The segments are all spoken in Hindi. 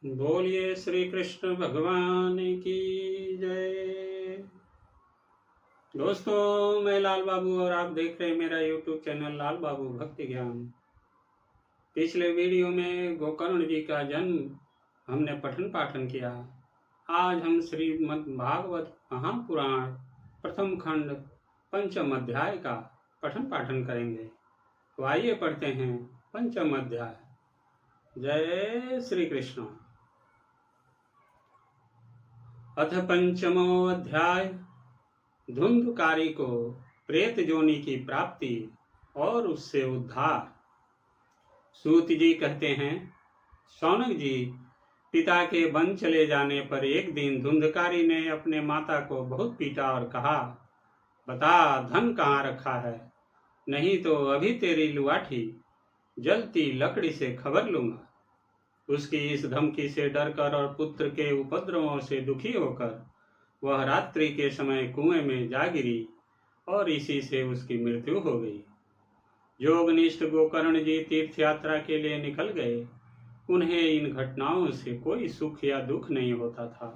बोलिए श्री कृष्ण भगवान की जय। दोस्तों, मैं लाल बाबू और आप देख रहे हैं मेरा यूट्यूब चैनल लाल बाबू भक्ति ज्ञान। पिछले वीडियो में गोकर्ण जी का जन्म हमने पठन पाठन किया। आज हम श्रीमद् भागवत महापुराण प्रथम खंड पंचम अध्याय का पठन पाठन करेंगे। तो आइए पढ़ते हैं पंचम अध्याय। जय श्री कृष्ण। अथ पंचमो अध्याय। धुंधकारी को प्रेत जोनि की प्राप्ति और उससे उद्धार। सूत जी कहते हैं, शौनक जी, पिता के वन चले जाने पर एक दिन धुंधकारी ने अपने माता को बहुत पीटा और कहा, बता धन कहाँ रखा है, नहीं तो अभी तेरी लुआठी जलती लकड़ी से खबर लूंगा। उसकी इस धमकी से डरकर और पुत्र के उपद्रवों से दुखी होकर वह रात्रि के समय कुएं में जा गिरी और इसी से उसकी मृत्यु हो गई। योगनिष्ठ गोकर्ण जी तीर्थ यात्रा के लिए निकल गए। उन्हें इन घटनाओं से कोई सुख या दुख नहीं होता था,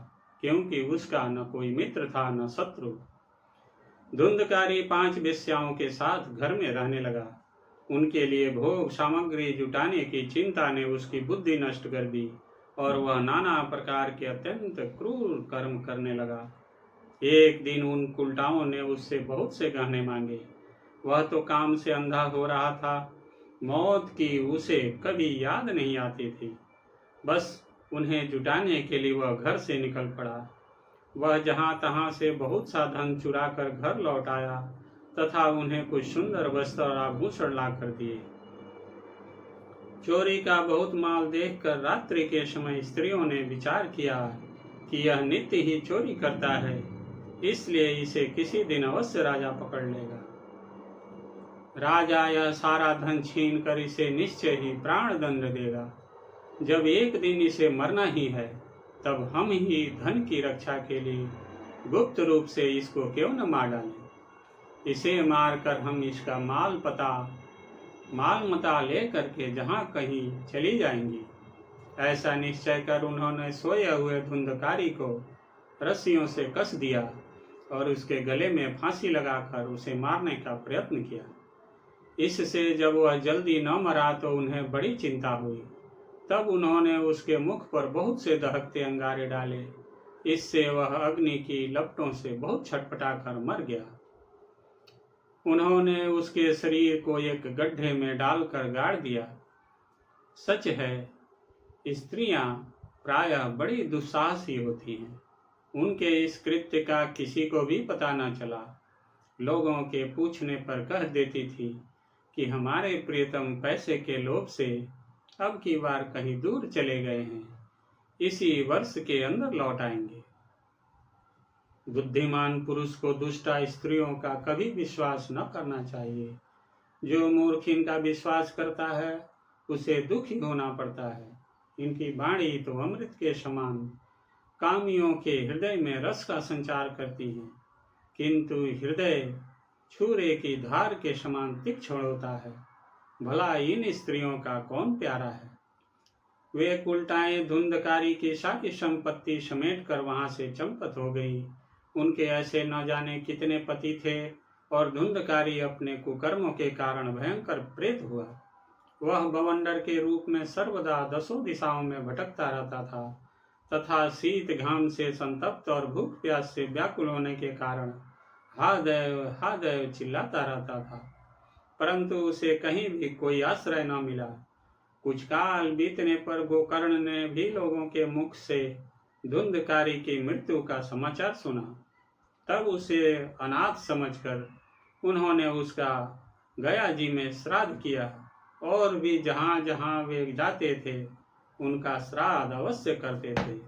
क्योंकि उसका न कोई मित्र था न शत्रु। धुंधकारी 5 वेश्याओं के साथ घर में रहने लगा। उनके लिए भोग सामग्री जुटाने की चिंता ने उसकी बुद्धि नष्ट कर दी और वह नाना प्रकार के अत्यंत क्रूर कर्म करने लगा। एक दिन उन कुलटाओं ने उससे बहुत से गहने मांगे। वह तो काम से अंधा हो रहा था। मौत की उसे कभी याद नहीं आती थी। बस उन्हें जुटाने के लिए वह घर से निकल पड़ा। वह जहां तहां से बहुत सा धन चुरा कर घर लौट आया तथा उन्हें कुछ सुंदर वस्त्र और आभूषण ला कर दिए। चोरी का बहुत माल देखकर रात्रि के समय स्त्रियों ने विचार किया कि यह नित्य ही चोरी करता है, इसलिए इसे किसी दिन अवश्य राजा पकड़ लेगा। राजा यह सारा धन छीन कर इसे निश्चय ही प्राण दंड देगा। जब एक दिन इसे मरना ही है, तब हम ही धन की रक्षा के लिए गुप्त रूप से इसको क्यों न मार डालें। इसे मारकर हम इसका माल मता ले करके जहाँ कहीं चली जाएंगी। ऐसा निश्चय कर उन्होंने सोए हुए धुंधकारी को रस्सियों से कस दिया और उसके गले में फांसी लगाकर उसे मारने का प्रयत्न किया। इससे जब वह जल्दी न मरा तो उन्हें बड़ी चिंता हुई। तब उन्होंने उसके मुख पर बहुत से दहकते अंगारे डाले। इससे वह अग्नि की लपटों से बहुत छटपटा कर मर गया। उन्होंने उसके शरीर को एक गड्ढे में डालकर गाड़ दिया। सच है, स्त्रियां प्रायः बड़ी दुस्साहसी होती हैं। उनके इस कृत्य का किसी को भी पता न चला। लोगों के पूछने पर कह देती थी कि हमारे प्रियतम पैसे के लोभ से अब की बार कहीं दूर चले गए हैं, इसी वर्ष के अंदर लौट आएंगे। बुद्धिमान पुरुष को दुष्टा स्त्रियों का कभी विश्वास न करना चाहिए। जो मूर्ख इनका विश्वास करता है उसे दुखी होना पड़ता है। इनकी वाणी तो अमृत के समान कामियों के हृदय में रस का संचार करती है, किंतु हृदय छुरे की धार के समान तीक्ष्ण होता है। भला इन स्त्रियों का कौन प्यारा है। वे कुलटाएं धुंधकारी की सारी संपत्ति समेट कर वहां से चंपत हो गई। उनके ऐसे न जाने कितने पति थे और धुंधकारी अपने कुकर्मों के कारण भयंकर प्रेत हुआ। वह बवंडर के रूप में सर्वदा 10 दिशाओं में भटकता रहता था तथा शीत घाम से संतप्त और भूख प्यास से व्याकुल होने के कारण हा दैव चिल्लाता रहता था, परंतु उसे कहीं भी कोई आश्रय न मिला। कुछ काल बीतने पर गोकर्ण ने भी लोगों के मुख से धुंधकारी की मृत्यु का समाचार सुना। तब उसे अनाथ समझकर उन्होंने उसका गया जी में श्राद्ध किया और भी जहां जहां वे जाते थे उनका श्राद्ध अवश्य करते थे।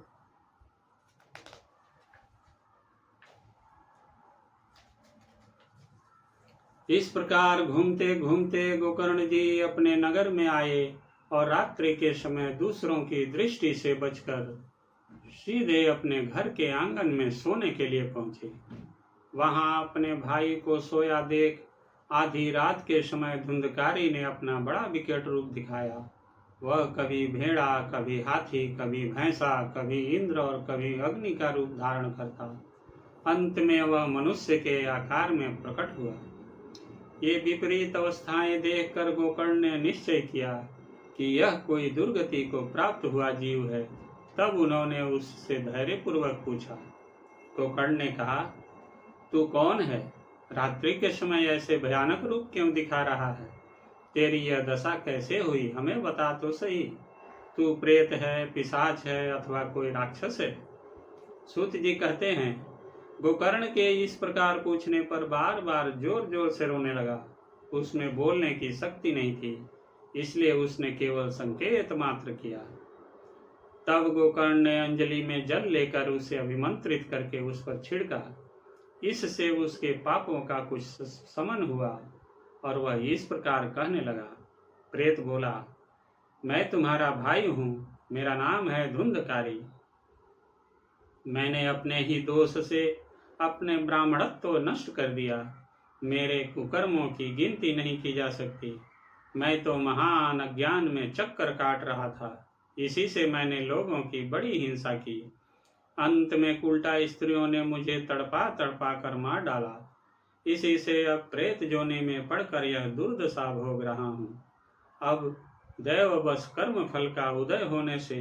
इस प्रकार घूमते घूमते गोकर्ण जी अपने नगर में आए और रात्रि के समय दूसरों की दृष्टि से बचकर सीधे अपने घर के आंगन में सोने के लिए पहुंचे। वहां अपने भाई को सोया देख आधी रात के समय धुंधकारी ने अपना बड़ा विकट रूप दिखाया वह कभी भेड़ा, कभी हाथी, कभी भैंसा, कभी इंद्र और कभी अग्नि का रूप धारण करता। अंत में वह मनुष्य के आकार में प्रकट हुआ। ये विपरीत अवस्थाएं देखकर गोकर्ण ने निश्चय किया कि यह कोई दुर्गति को प्राप्त हुआ जीव है। तब उन्होंने उससे धैर्यपूर्वक पूछा। गोकर्ण ने कहा, तू कौन है? रात्रि के समय ऐसे भयानक रूप क्यों दिखा रहा है? तेरी यह दशा कैसे हुई, हमें बता तो सही। तू प्रेत है, पिशाच है अथवा कोई राक्षस है? सूत जी कहते हैं, गोकर्ण के इस प्रकार पूछने पर बार बार जोर जोर से रोने लगा। उसमें बोलने की शक्ति नहीं थी, इसलिए उसने केवल संकेत मात्र किया। तब गोकर्ण ने अंजलि में जल लेकर उसे अभिमंत्रित करके उस पर छिड़का। इससे उसके पापों का कुछ शमन हुआ और वह इस प्रकार कहने लगा। प्रेत बोला, मैं तुम्हारा भाई हूँ, मेरा नाम है धुंधकारी। मैंने अपने ही दोष से अपने ब्राह्मणत्व नष्ट कर दिया। मेरे कुकर्मों की गिनती नहीं की जा सकती। मैं तो महान अज्ञान में चक्कर काट रहा था, इसी से मैंने लोगों की बड़ी हिंसा की। अंत में उल्टा स्त्रियों ने मुझे तड़पा तड़पा कर मार डाला। इसी से अब प्रेत जोनी में पड़कर यह दुर्दशा भोग रहा हूँ। अब दैववश कर्म फल का उदय होने से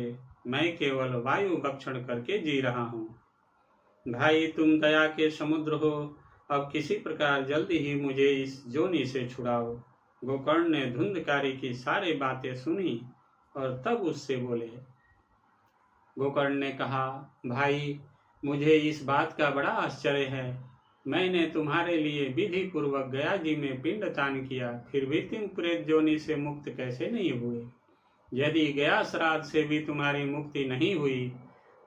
मैं केवल वायु भक्षण करके जी रहा हूँ। भाई, तुम दया के समुद्र हो, अब किसी प्रकार जल्दी ही मुझे इस जोनी से छुड़ाओ। गोकर्ण ने धुंधकारी की सारी बातें सुनी और तब उससे बोले। गोकर्ण ने कहा, भाई, मुझे इस बात का बड़ा आश्चर्य है। मैंने तुम्हारे लिए विधि पूर्वक गया जी में पिंडदान किया, फिर भी तुम प्रेत जोनी से मुक्त कैसे नहीं हुए? यदि गया श्राद्ध से भी तुम्हारी मुक्ति नहीं हुई,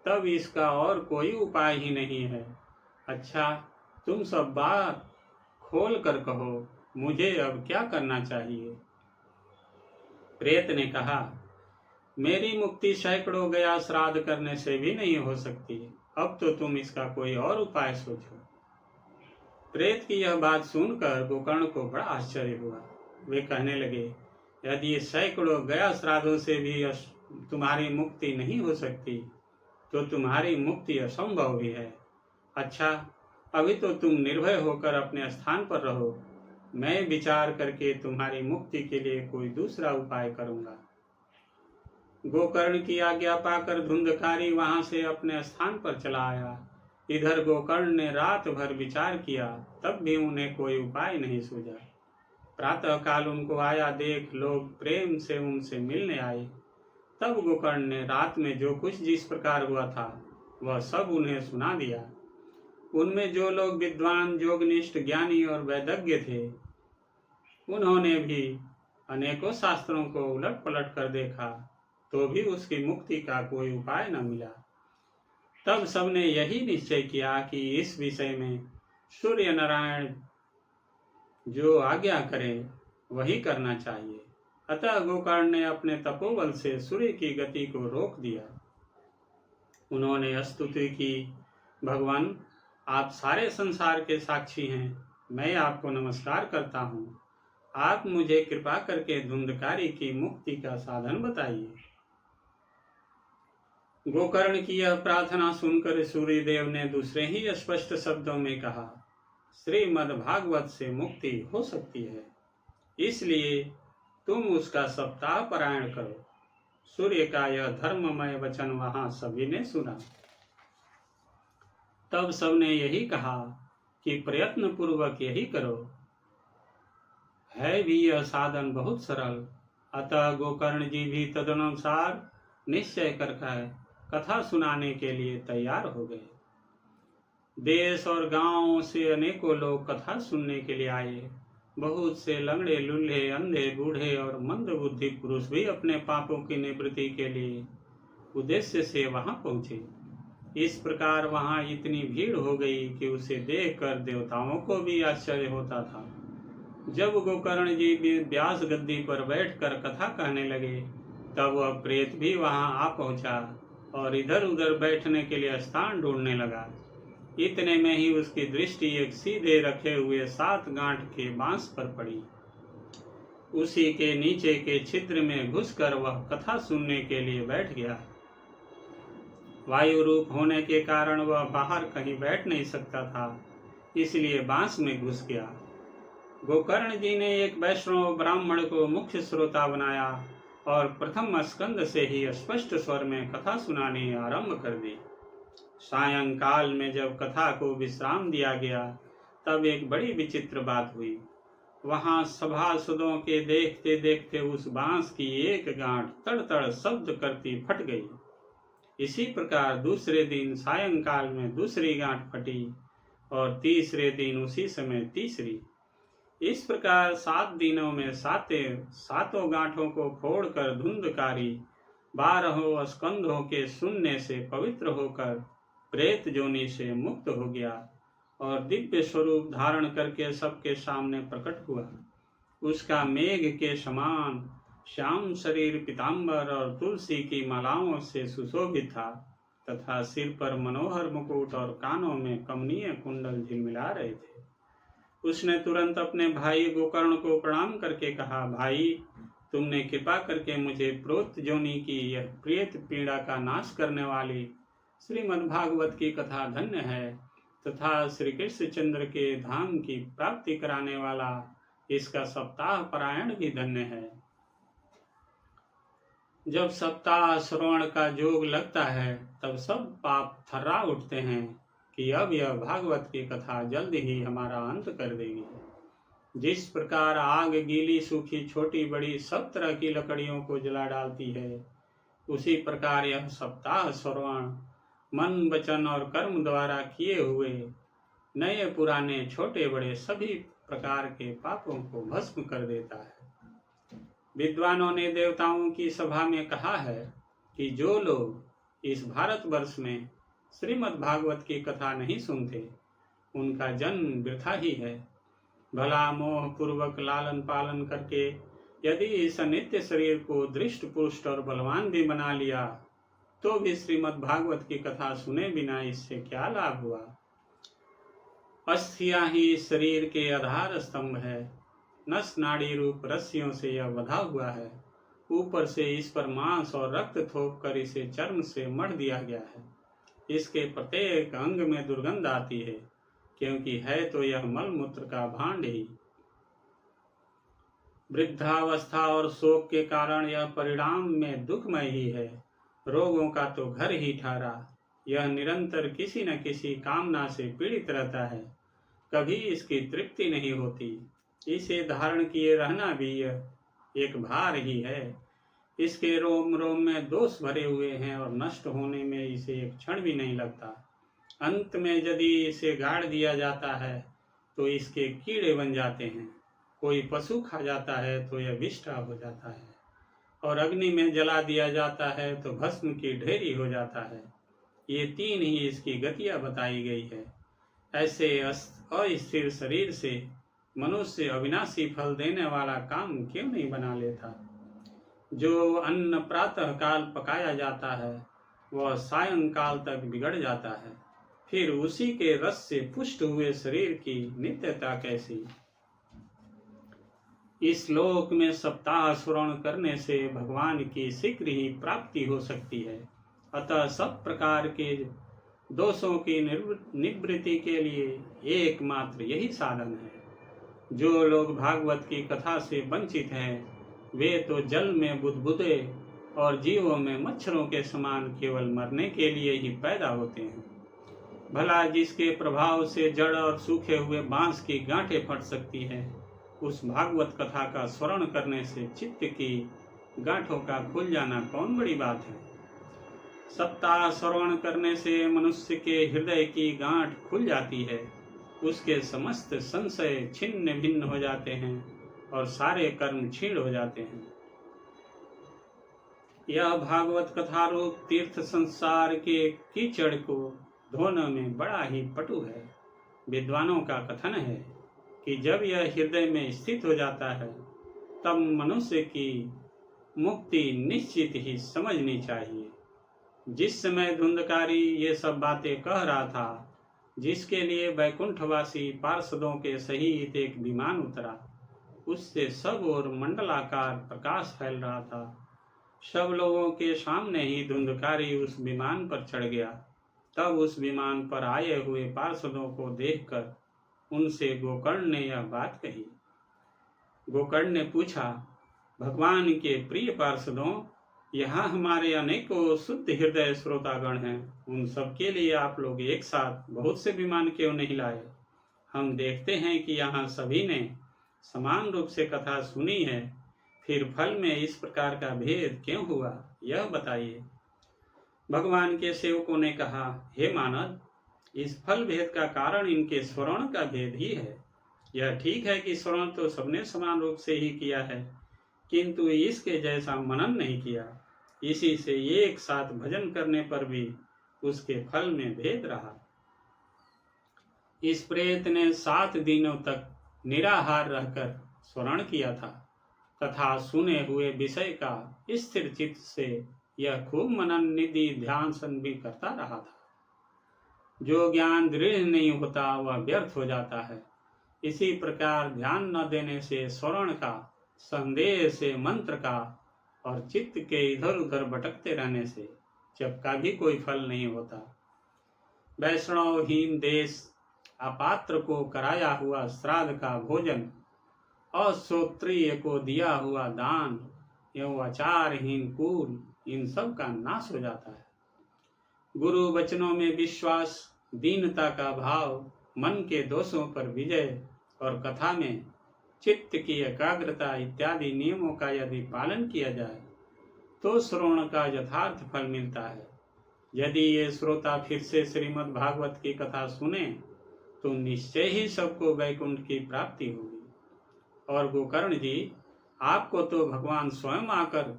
तब इसका और कोई उपाय ही नहीं है। अच्छा, तुम सब बात खोल कर कहो, मुझे अब क्या करना चाहिए? प्रेत ने कहा, मेरी मुक्ति सैकड़ों गया श्राद्ध करने से भी नहीं हो सकती। अब तो तुम इसका कोई और उपाय सोचो। प्रेत की यह बात सुनकर गोकर्ण को बड़ा आश्चर्य हुआ। वे कहने लगे, यदि सैकड़ों गया श्राद्धों से भी तुम्हारी मुक्ति नहीं हो सकती, तो तुम्हारी मुक्ति असंभव भी है। अच्छा, अभी तो तुम निर्भय होकर अपने स्थान पर रहो। मैं विचार करके तुम्हारी मुक्ति के लिए कोई दूसरा उपाय करूंगा। गोकर्ण की आज्ञा पाकर धुंधकारी वहां से अपने स्थान पर चला आया। इधर गोकर्ण ने रात भर विचार किया, तब भी उन्हें कोई उपाय नहीं सूझा। प्रातः काल उनको आया देख लोग प्रेम से उनसे मिलने आए। तब गोकर्ण ने रात में जो कुछ जिस प्रकार हुआ था वह सब उन्हें सुना दिया। उनमें जो लोग विद्वान, योगनिष्ठ, ज्ञानी और वैदज्ञ थे, उन्होंने भी अनेकों शास्त्रों को उलट पलट कर देखा, तो भी उसकी मुक्ति का कोई उपाय न मिला। तब सबने यही निश्चय किया कि इस विषय में सूर्य नारायण जो आज्ञा करें वही करना चाहिए। अतः गोकर्ण ने अपने तपोबल से सूर्य की गति को रोक दिया। उन्होंने स्तुति की, भगवान, आप सारे संसार के साक्षी हैं, मैं आपको नमस्कार करता हूँ। आप मुझे कृपा करके धुंधकारी की मुक्ति का साधन बताइए। गोकर्ण की यह प्रार्थना सुनकर सूर्यदेव ने दूसरे ही स्पष्ट शब्दों में कहा, श्रीमद् भागवत से मुक्ति हो सकती है, इसलिए तुम उसका सप्ताह पारायण करो। सूर्य का यह धर्ममय वचन वहां सभी ने सुना। तब सबने यही कहा कि प्रयत्न पूर्वक यही करो। है भी यह साधन बहुत सरल। अतः गोकर्ण जी भी तदनुसार निश्चय करके कथा सुनाने के लिए तैयार हो गए। देश और गांवों से अनेकों लोग कथा सुनने के लिए आए। बहुत से लंगड़े, लूल्हे, अंधे, बूढ़े और मंद बुद्धि पुरुष भी अपने पापों की निवृत्ति के लिए उद्देश्य से वहां पहुंचे। इस प्रकार वहां इतनी भीड़ हो गई कि उसे देखकर देवताओं को भी आश्चर्य होता था। जब गोकर्ण जी व्यास गद्दी पर बैठकर कथा कहने लगे, तब वह प्रेत भी वहां आ पहुंचा और इधर उधर बैठने के लिए स्थान ढूंढने लगा। इतने में ही उसकी दृष्टि एक सीधे रखे हुए 7 गांठ के बांस पर पड़ी। उसी के नीचे के छिद्र में घुसकर वह कथा सुनने के लिए बैठ गया। वायु रूप होने के कारण वह बाहर कहीं बैठ नहीं सकता था, इसलिए बांस में घुस गया। गोकर्ण जी ने एक वैष्णव ब्राह्मण को मुख्य श्रोता बनाया और प्रथम स्कंद से ही स्पष्ट स्वर में कथा सुनानी आरंभ कर दी। सायंकाल में जब कथा को विश्राम दिया गया, तब एक बड़ी विचित्र बात हुई। वहां सभासदों के देखते देखते उस बांस की एक गांठ तड़-तड़ शब्द करती फट गई। इसी प्रकार दूसरे दिन सायंकाल में दूसरी गांठ फटी और तीसरे दिन उसी समय तीसरी। इस प्रकार 7 दिनों में सातों गांठों को फोड़कर धुंधकारी 12 स्कंधों के सुनने से पवित्र होकर प्रेत जोनि से मुक्त हो गया और दिव्य स्वरूप धारण करके सबके सामने प्रकट हुआ। उसका मेघ के समान श्याम शरीर पीतांबर और तुलसी की मालाओं से सुशोभित था तथा सिर पर मनोहर मुकुट और कानों में कमनीय कुंडल झिलमिला रहे थे। उसने तुरंत अपने भाई गोकर्ण को प्रणाम करके कहा, भाई, तुमने कृपा करके मुझे प्रोत जोनि की यह प्रेत पीड़ा का नाश करने वाली श्रीमद् भागवत की कथा धन्य है तथा श्री कृष्ण चंद्र के धाम की प्राप्ति कराने वाला इसका सप्ताह पारायण भी धन्य है। जब सप्ताह श्रवण का जोग लगता है तब सब पाप थर्रा उठते हैं कि अब यह भागवत की कथा जल्द ही हमारा अंत कर देगी। जिस प्रकार आग गीली सूखी छोटी बड़ी सब तरह की लकड़ियों को जला डालती है, उसी प्रकार यह सप्ताह श्रवण मन वचन और कर्म द्वारा किए हुए नए पुराने छोटे बड़े सभी प्रकार के पापों को भस्म कर देता है। विद्वानों ने देवताओं की सभा में कहा है कि जो लोग इस भारतवर्ष में श्रीमद् भागवत की कथा नहीं सुनते, उनका जन्म वृथा ही है। भला मोह पूर्वक लालन पालन करके यदि इस नित्य शरीर को दृष्ट पुष्ट और बलवान भी बना लिया, तो भी श्रीमद् भागवत की कथा सुने बिना इससे क्या लाभ हुआ। अस्थियां ही शरीर के आधार स्तंभ है। नस नाड़ी रूप रस्सियों से यह बंधा हुआ है। ऊपर से इस पर मांस और रक्त थोप कर इसे चर्म से मढ़ दिया गया है। इसके प्रत्येक अंग में दुर्गंध आती है, क्योंकि है तो यह मलमूत्र का भांड ही। वृद्धावस्था और शोक के कारण यह परिणाम में दुखमय ही है। रोगों का तो घर ही ठहरा। यह निरंतर किसी न किसी कामना से पीड़ित रहता है, कभी इसकी तृप्ति नहीं होती। इसे धारण किए रहना भी यह एक भार ही है। इसके रोम रोम में दोष भरे हुए हैं और नष्ट होने में इसे एक क्षण भी नहीं लगता। अंत में यदि इसे गाड़ दिया जाता है तो इसके कीड़े बन जाते हैं। कोई पशु खा जाता है तो यह विष्ठा हो जाता है और अग्नि में जला दिया जाता है तो भस्म की ढेरी हो जाता है। ये 3 ही इसकी गतियां बताई गई है। ऐसे अस्थिर शरीर से मनुष्य अविनाशी फल देने वाला काम क्यों नहीं बना लेता। जो अन्न प्रातः काल पकाया जाता है वह सायंकाल तक बिगड़ जाता है, फिर उसी के रस से पुष्ट हुए शरीर की नित्यता कैसी। इस लोक में सप्ताह श्रवण करने से भगवान की शीघ्र ही प्राप्ति हो सकती है। अतः सब प्रकार के दोषों की निवृत्ति के लिए एकमात्र यही साधन है। जो लोग भागवत की कथा से वंचित हैं, वे तो जल में बुदबुदे और जीवों में मच्छरों के समान केवल मरने के लिए ही पैदा होते हैं। भला जिसके प्रभाव से जड़ और सूखे हुए बांस की गांठें फट सकती हैं, उस भागवत कथा का स्मरण करने से चित्त की गांठों का खुल जाना कौन बड़ी बात है। सप्ताह श्रवण करने से मनुष्य के हृदय की गांठ खुल जाती है। उसके समस्त संशय छिन्न भिन्न हो जाते हैं और सारे कर्म क्षीण हो जाते हैं। यह भागवत कथा रूप तीर्थ संसार के कीचड़ को धोने में बड़ा ही पटु है। विद्वानों का कथन है कि जब यह हृदय में स्थित हो जाता है, तब मनुष्य की मुक्ति निश्चित ही समझनी चाहिए। जिस समय धुंधकारी ये सब बातें कह रहा था, जिसके लिए वैकुंठवासी पार्षदों के सहित एक विमान उतरा, उससे सब ओर मंडलाकार प्रकाश फैल रहा था। सब लोगों के सामने ही धुंधकारी उस विमान पर चढ़ गया। तब उस विमान पर आए हुए पार्षदों को देखकर उनसे गोकर्ण ने यह बात कही। गोकर्ण ने पूछा, भगवान के प्रिय पार्षदों, यहाँ हमारे अनेकों शुद्ध हृदय श्रोतागण हैं। उन सबके लिए आप लोग एक साथ बहुत से विमान क्यों नहीं लाए? हम देखते हैं कि यहाँ सभी ने समान रूप से कथा सुनी है, फिर फल में इस प्रकार का भेद क्यों हुआ, यह बताइए। भगवान के सेवकों ने कहा, हे मानव, इस फल भेद का कारण इनके श्रवण का भेद ही है। यह ठीक है कि श्रवण तो सबने समान रूप से ही किया है, किंतु इसके जैसा मनन नहीं किया। इसी से एक साथ भजन करने पर भी उसके फल में भेद रहा। इस प्रेत ने 7 दिनों तक निराहार रहकर श्रवण किया था तथा सुने हुए विषय का स्थिर चित्त से यह खूब मनन निधि ध्यान सन भी करता रहा था। जो ज्ञान दृढ़ नहीं होता वह व्यर्थ हो जाता है। इसी प्रकार ध्यान न देने से श्रवण का, संदेह से मंत्र का और चित्त के इधर उधर भटकते रहने से जब का भी कोई फल नहीं होता। वैष्णवहीन देश, अपात्र को कराया हुआ श्राद्ध का भोजन, अश्रोत्रिय को दिया हुआ दान एवं आचारहीन कुल, इन सब का नाश हो जाता है। गुरु वचनों में विश्वास, दीनता का भाव, मन के दोषों पर विजय और कथा में चित्त की एकाग्रता इत्यादि नियमों का यदि पालन किया जाए तो श्रवण का यथार्थ फल मिलता है। यदि ये श्रोता फिर से श्रीमद् भागवत की कथा सुने तो निश्चय ही सबको वैकुंठ की प्राप्ति होगी। और गोकर्ण जी, आपको तो भगवान स्वयं आकर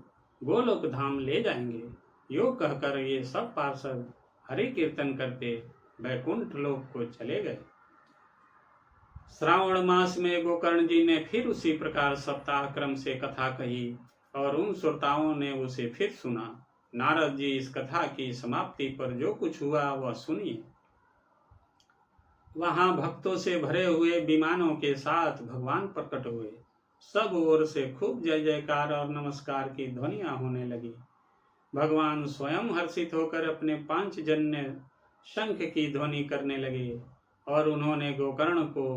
गोलोक धाम ले जाएंगे। यो कहकर ये सब पार्षद हरि कीर्तन करते वैकुंठ लोक को चले गए। श्रावण मास में गोकर्ण जी ने फिर उसी प्रकार सप्ताह क्रम से कथा कही और उन श्रोताओं ने उसे फिर सुना। नारद जी इस कथा की समाप्ति पर जो कुछ हुआ वह सुनिए। वहां भक्तों से भरे हुए विमानों के साथ भगवान प्रकट हुए। सब ओर से खूब जय जयकार और नमस्कार की ध्वनियां होने लगी। भगवान स्वयं हर्षित होकर अपने पांचजन्य शंख की ध्वनि करने लगे और उन्होंने गोकर्ण को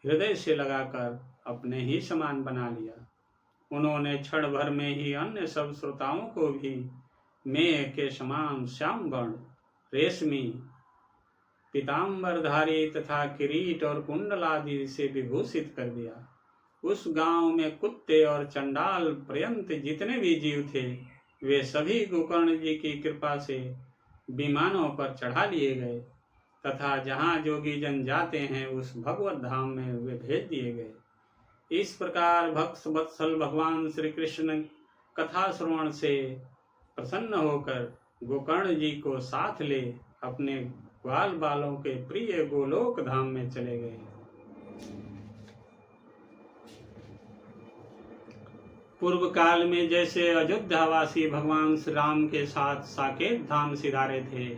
हृदय से लगाकर अपने ही समान बना लिया। उन्होंने क्षण भर में ही अन्य सब श्रोताओं को भी मेघ के समान श्याम वर्ण, रेशमी, पीताम्बरधारी तथा किरीट और कुंडल आदि से विभूषित कर दिया। उस गांव में कुत्ते और चंडाल पर्यंत जितने भी जीव थे वे सभी गोकर्ण जी की कृपा से विमानों पर चढ़ा लिए गए तथा जहाँ जोगी जन जाते हैं उस भगवत धाम में वे भेज दिए गए। इस प्रकार भक्त वत्सल भगवान श्री कृष्ण कथा श्रवण से प्रसन्न होकर गोकर्ण जी को साथ ले अपने ग्वाल बालों के प्रिय गोलोक धाम में चले गए। पूर्व काल में जैसे अयोध्यावासी भगवान श्री राम के साथ साकेत धाम सिधारे थे,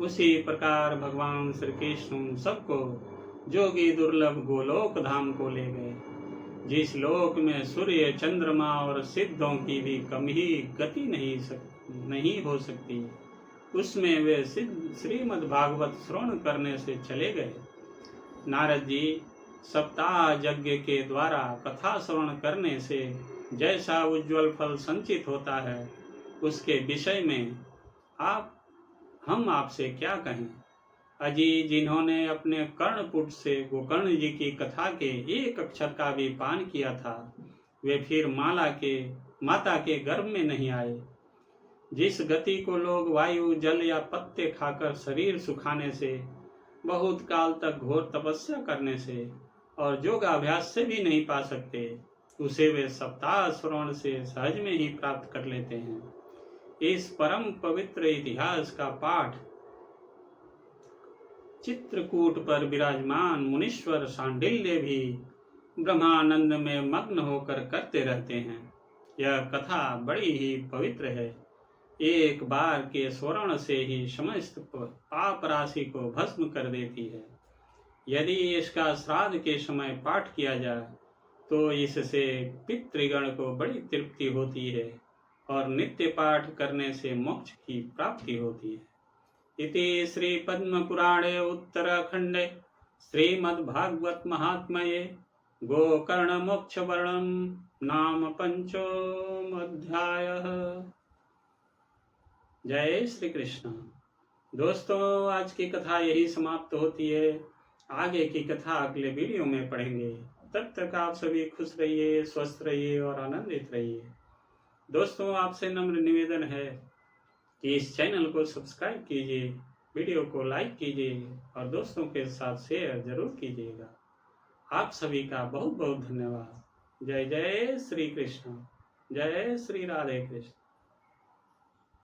उसी प्रकार भगवान श्री कृष्ण सबको जोगी दुर्लभ गोलोक धाम को ले गए, जिस लोक में सूर्य, चंद्रमा और सिद्धों की भी कम ही गति नहीं हो सकती। उसमें वे श्रीमद् भागवत श्रवण करने से चले गए। नारद जी, सप्ताह यज्ञ के द्वारा कथा श्रवण करने से जैसा उज्ज्वल फल संचित होता है उसके विषय में हम आपसे क्या कहें। अजी, जिन्होंने अपने कर्णपुट से गोकर्ण जी की कथा के एक अक्षर का भी पान किया था वे फिर माता के गर्भ में नहीं आए। जिस गति को लोग वायु, जल या पत्ते खाकर शरीर सुखाने से, बहुत काल तक घोर तपस्या करने से और योगाभ्यास से भी नहीं पा सकते, उसे वे सप्ताह श्रवण से सहज में ही प्राप्त कर लेते हैं। इस परम पवित्र इतिहास का पाठ चित्रकूट पर विराजमान मुनीश्वर सांडिल्य भी ब्रह्मानंद में मग्न होकर करते रहते हैं। यह कथा बड़ी ही पवित्र है। एक बार के स्मरण से ही समस्त पाप राशि को भस्म कर देती है। यदि इसका श्राद्ध के समय पाठ किया जाए तो इससे पितृगण को बड़ी तृप्ति होती है और नित्य पाठ करने से मोक्ष की प्राप्ति होती है। इति श्री पद्म पुराणे उत्तराखंडे श्रीमद्भागवत महात्म्ये गोकर्ण मोक्ष वर्णन नाम पंचोऽध्यायः। जय श्री कृष्ण। दोस्तों, आज की कथा यही समाप्त होती है। आगे की कथा अगले वीडियो में पढ़ेंगे। तब तक आप सभी खुश रहिए, स्वस्थ रहिए और आनंदित रहिए। दोस्तों, आपसे नम्र निवेदन है कि इस चैनल को सब्सक्राइब कीजिए, वीडियो को लाइक कीजिए और दोस्तों के साथ शेयर जरूर कीजिएगा। आप सभी का बहुत बहुत धन्यवाद। जय जय श्री कृष्ण। जय श्री राधे कृष्ण।